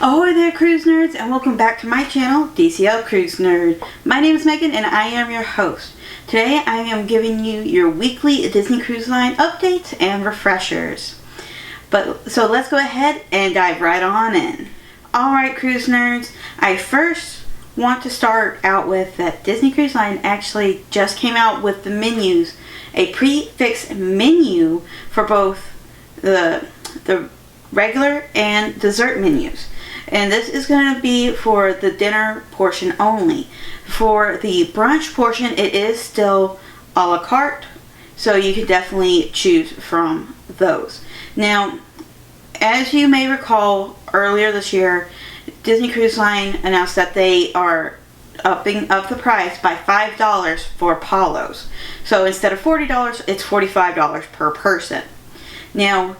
Ahoy there, cruise nerds, and welcome back to my channel, DCL Cruise Nerd. My name is Megan and I am your host. Today I am giving you your weekly Disney Cruise Line updates and refreshers. So let's go ahead and dive right on in. Alright, cruise nerds, I first want to start out with that Disney Cruise Line actually just came out with the menus, a prix menu for both the regular and dessert menus. And this is going to be for the dinner portion only. For the brunch portion, it is still a la carte, so you can definitely choose from those. Now, as you may recall, earlier this year, Disney Cruise Line announced that they are upping up the price by $5 for Palos. So instead of $40, it's $45 per person. Now,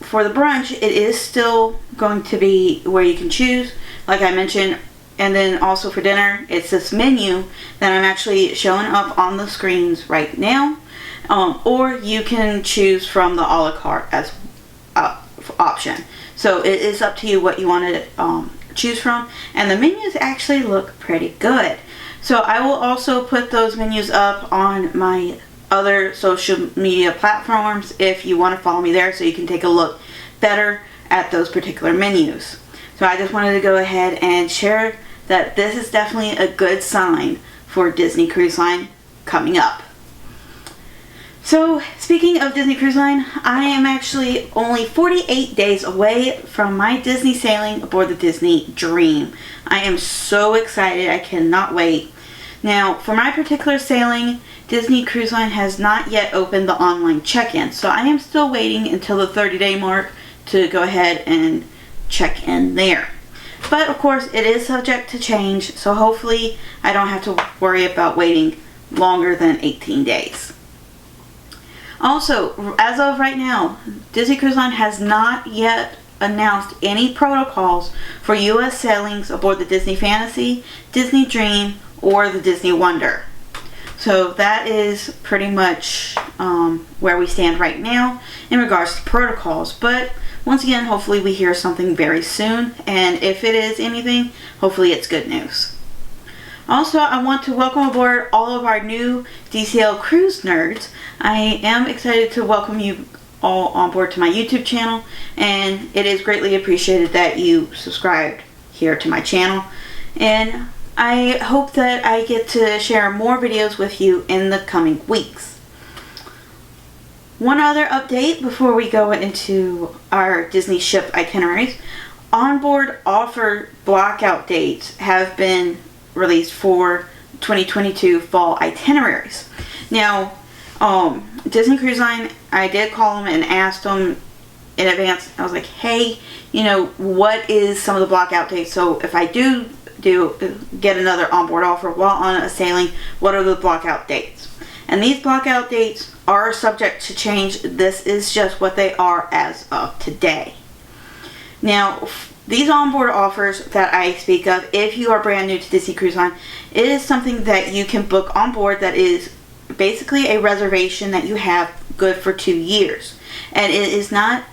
for the brunch, it is still going to be where you can choose, like I mentioned, and then also for dinner, it's this menu that I'm actually showing up on the screens right now, or you can choose from the a la carte as option. So it is up to you what you want to choose from, and the menus actually look pretty good. So I will also put those menus up on my other social media platforms if you want to follow me there, so you can take a look better at those particular menus. So I just wanted to go ahead and share that this is definitely a good sign for Disney Cruise Line coming up. So speaking of Disney Cruise Line, I am actually only 48 days away from my Disney sailing aboard the Disney Dream. I am so excited, I cannot wait. Now, for my particular sailing, Disney Cruise Line has not yet opened the online check-in, so I am still waiting until the 30-day mark to go ahead and check in there. But of course, it is subject to change, so hopefully I don't have to worry about waiting longer than 18 days. Also, as of right now, Disney Cruise Line has not yet announced any protocols for U.S. sailings aboard the Disney Fantasy, Disney Dream, or the Disney Wonder. So that is pretty much where we stand right now in regards to protocols. But once again, hopefully we hear something very soon, and if it is anything, hopefully it's good news. Also, I want to welcome aboard all of our new DCL Cruise Nerds. I am excited to welcome you all on board to my YouTube channel, and it is greatly appreciated that you subscribed here to my channel. And I hope that I get to share more videos with you in the coming weeks. One other update before we go into our Disney ship itineraries. Onboard offer blockout dates have been released for 2022 fall itineraries. Now, Disney Cruise Line, I did call them and asked them in advance. I was like, hey, what is some of the blockout dates? So if I do get another onboard offer while on a sailing, what are the blockout dates? And these blockout dates are subject to change. This is just what they are as of today. Now, these onboard offers that I speak of, if you are brand new to Disney Cruise Line, it is something that you can book on board that is basically a reservation that you have good for 2 years. And it is not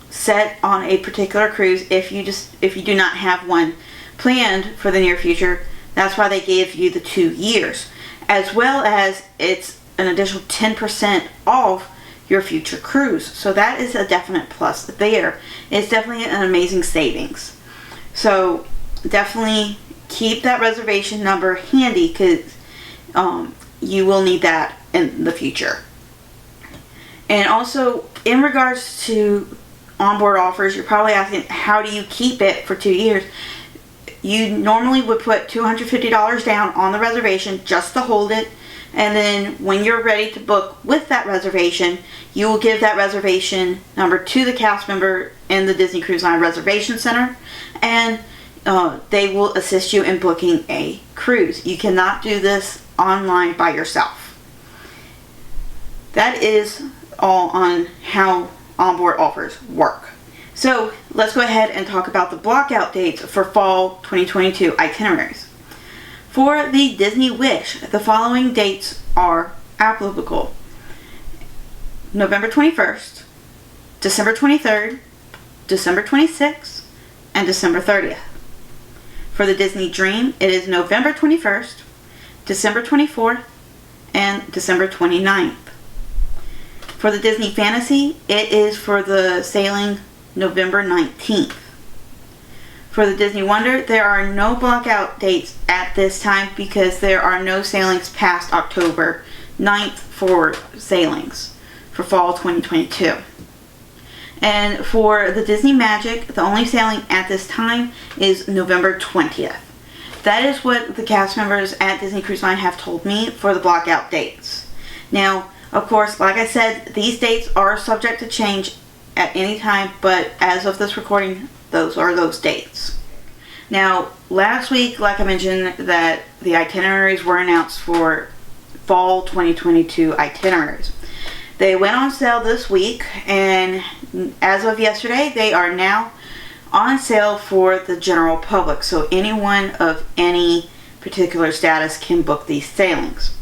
set on a particular cruise if you do not have one planned for the near future. That's why they gave you the 2 years, as well as it's an additional 10% off your future cruise. So that is a definite plus there. It's definitely an amazing savings. So definitely keep that reservation number handy, because you will need that in the future. And also, in regards to onboard offers, you're probably asking, how do you keep it for 2 years? You normally would put $250 down on the reservation just to hold it, and then when you're ready to book with that reservation, you will give that reservation number to the cast member in the Disney Cruise Line Reservation Center, and they will assist you in booking a cruise. You cannot do this online by yourself. That is all on how onboard offers work. So let's go ahead and talk about the blockout dates for fall 2022 itineraries. For the Disney Wish, the following dates are applicable: November 21st, December 23rd, December 26th, and December 30th. For the Disney Dream, it is November 21st, December 24th, and December 29th. For the Disney Fantasy, it is for the sailing November 19th. For the Disney Wonder, there are no blockout dates at this time because there are no sailings past October 9th for sailings for fall 2022. And for the Disney Magic, the only sailing at this time is November 20th. That is what the cast members at Disney Cruise Line have told me for the blockout dates. Now, of course, like I said, these dates are subject to change at any time, but as of this recording, those are those dates. Now, last week, like I mentioned, that the itineraries were announced for fall 2022 itineraries. They went on sale this week, and as of yesterday, they are now on sale for the general public. So anyone of any particular status can book these sailings.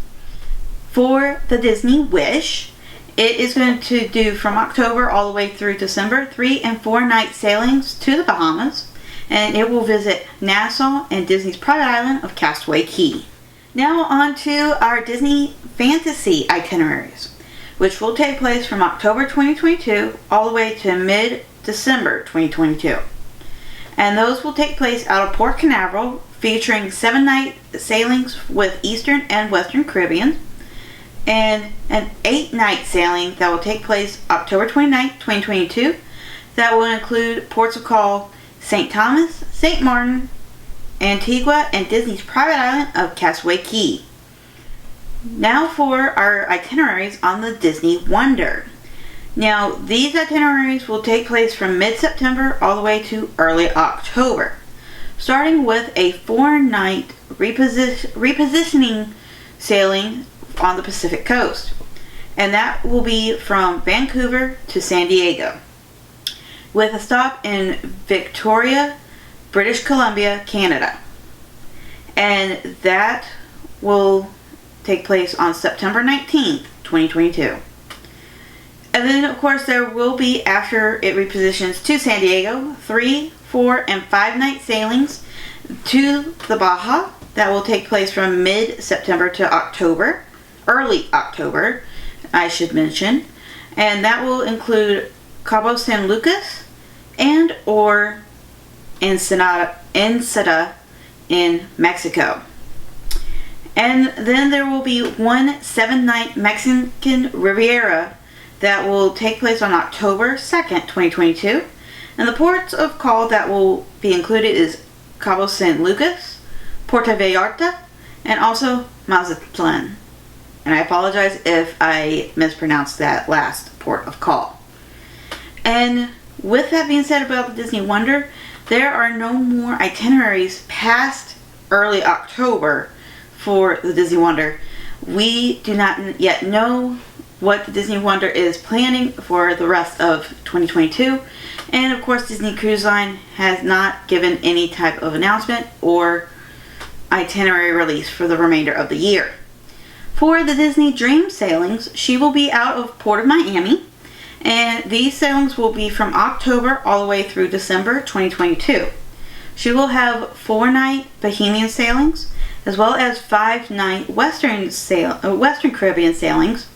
For the Disney Wish, it is going to do from October all the way through December 3 and 4 night sailings to the Bahamas, and it will visit Nassau and Disney's private island of Castaway Cay. Now on to our Disney Fantasy itineraries, which will take place from October 2022 all the way to mid-December 2022. And those will take place out of Port Canaveral, featuring 7-night sailings with Eastern and Western Caribbean, and an 8-night sailing that will take place October 29th, 2022, that will include ports of call St. Thomas, St. Martin, Antigua, and Disney's private island of Castaway Cay. Now for our itineraries on the Disney Wonder. Now, these itineraries will take place from mid-September all the way to early October, starting with a 4-night repositioning sailing on the Pacific coast. And that will be from Vancouver to San Diego, with a stop in Victoria, British Columbia, Canada. And that will take place on September 19th, 2022. And then, of course, there will be, after it repositions to San Diego, 3, 4, and 5 night sailings to the Baja that will take place from mid-September to October, early October, I should mention. And that will include Cabo San Lucas and or Ensenada in Mexico. And then there will be one 7-night Mexican Riviera that will take place on October 2nd, 2022. And the ports of call that will be included is Cabo San Lucas, Puerto Vallarta, and also Mazatlan. And I apologize if I mispronounced that last port of call. And with that being said about the Disney Wonder, there are no more itineraries past early October for the Disney Wonder. We do not yet know what the Disney Wonder is planning for the rest of 2022. And of course, Disney Cruise Line has not given any type of announcement or itinerary release for the remainder of the year. For the Disney Dream sailings, she will be out of Port of Miami, and these sailings will be from October all the way through December 2022. She will have 4-night Bahamian sailings, as well as 5-night Western Caribbean sailings,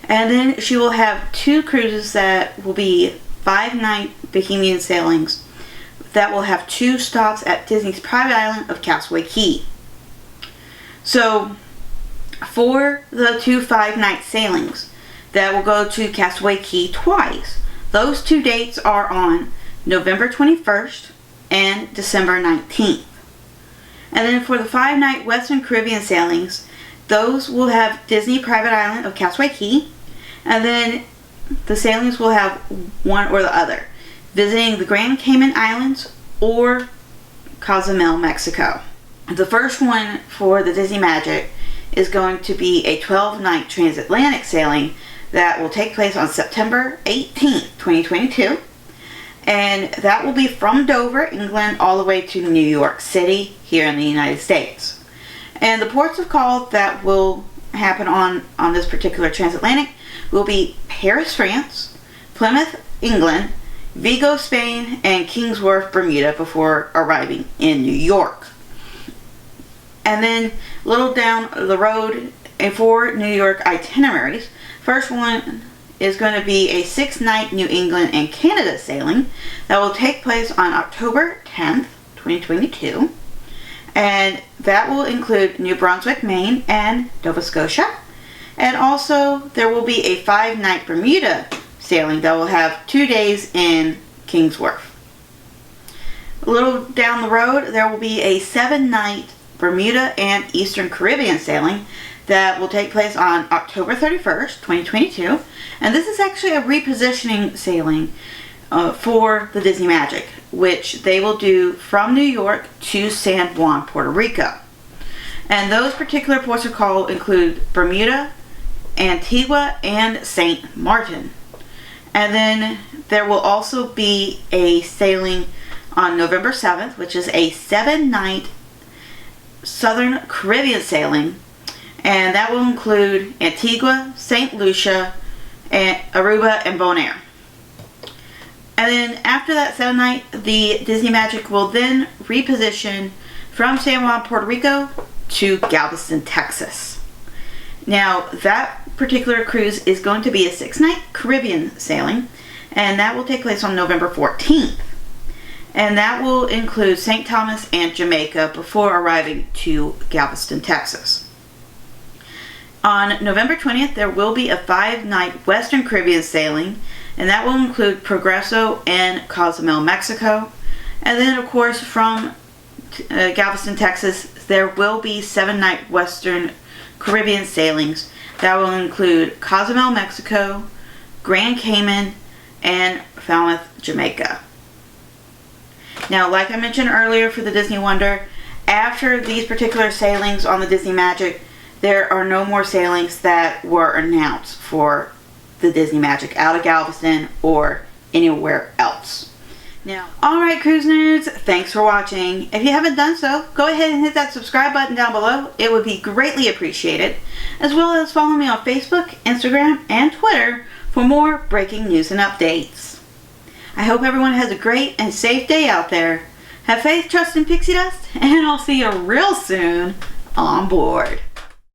and then she will have 2 cruises that will be 5-night Bahamian sailings that will have 2 stops at Disney's private island of Castaway Cay. So, for the 2 5-night sailings that will go to Castaway Cay twice, those 2 dates are on November 21st and December 19th. And then for the 5-night Western Caribbean sailings, those will have Disney private island of Castaway Cay, and then the sailings will have one or the other, visiting the Grand Cayman Islands or Cozumel, Mexico. The first one for the Disney Magic is going to be a 12-night transatlantic sailing that will take place on September 18th, 2022. And that will be from Dover, England, all the way to New York City here in the United States. And the ports of call that will happen on this particular transatlantic will be Paris, France, Plymouth, England, Vigo, Spain, and Kings Wharf, Bermuda before arriving in New York. And then a little down the road, for New York itineraries, first one is going to be a 6-night New England and Canada sailing that will take place on October 10th, 2022. And that will include New Brunswick, Maine, and Nova Scotia. And also, there will be a 5-night Bermuda sailing that will have 2 days in Kings Wharf. A little down the road, there will be a 7-night Bermuda and Eastern Caribbean sailing that will take place on October 31st, 2022. And this is actually a repositioning sailing for the Disney Magic, which they will do from New York to San Juan, Puerto Rico. And those particular ports of call include Bermuda, Antigua, and St. Martin. And then there will also be a sailing on November 7th, which is a 7-night Southern Caribbean sailing. And that will include Antigua, St. Lucia, and Aruba, and Bonaire. And then after that 7-night, the Disney Magic will then reposition from San Juan, Puerto Rico to Galveston, Texas. Now, that particular cruise is going to be a 6-night Caribbean sailing, and that will take place on November 14th. And that will include St. Thomas and Jamaica before arriving to Galveston, Texas. On November 20th, there will be a 5-night Western Caribbean sailing, and that will include Progreso and Cozumel, Mexico. And then, of course, from Galveston, Texas, there will be 7-night Western Caribbean sailings that will include Cozumel, Mexico, Grand Cayman, and Falmouth, Jamaica. Now, like I mentioned earlier for the Disney Wonder, after these particular sailings on the Disney Magic, there are no more sailings that were announced for the Disney Magic out of Galveston or anywhere else. Now, alright cruise nerds, thanks for watching. If you haven't done so, go ahead and hit that subscribe button down below. It would be greatly appreciated. As well as follow me on Facebook, Instagram, and Twitter for more breaking news and updates. I hope everyone has a great and safe day out there. Have faith, trust, and pixie dust, and I'll see you real soon on board.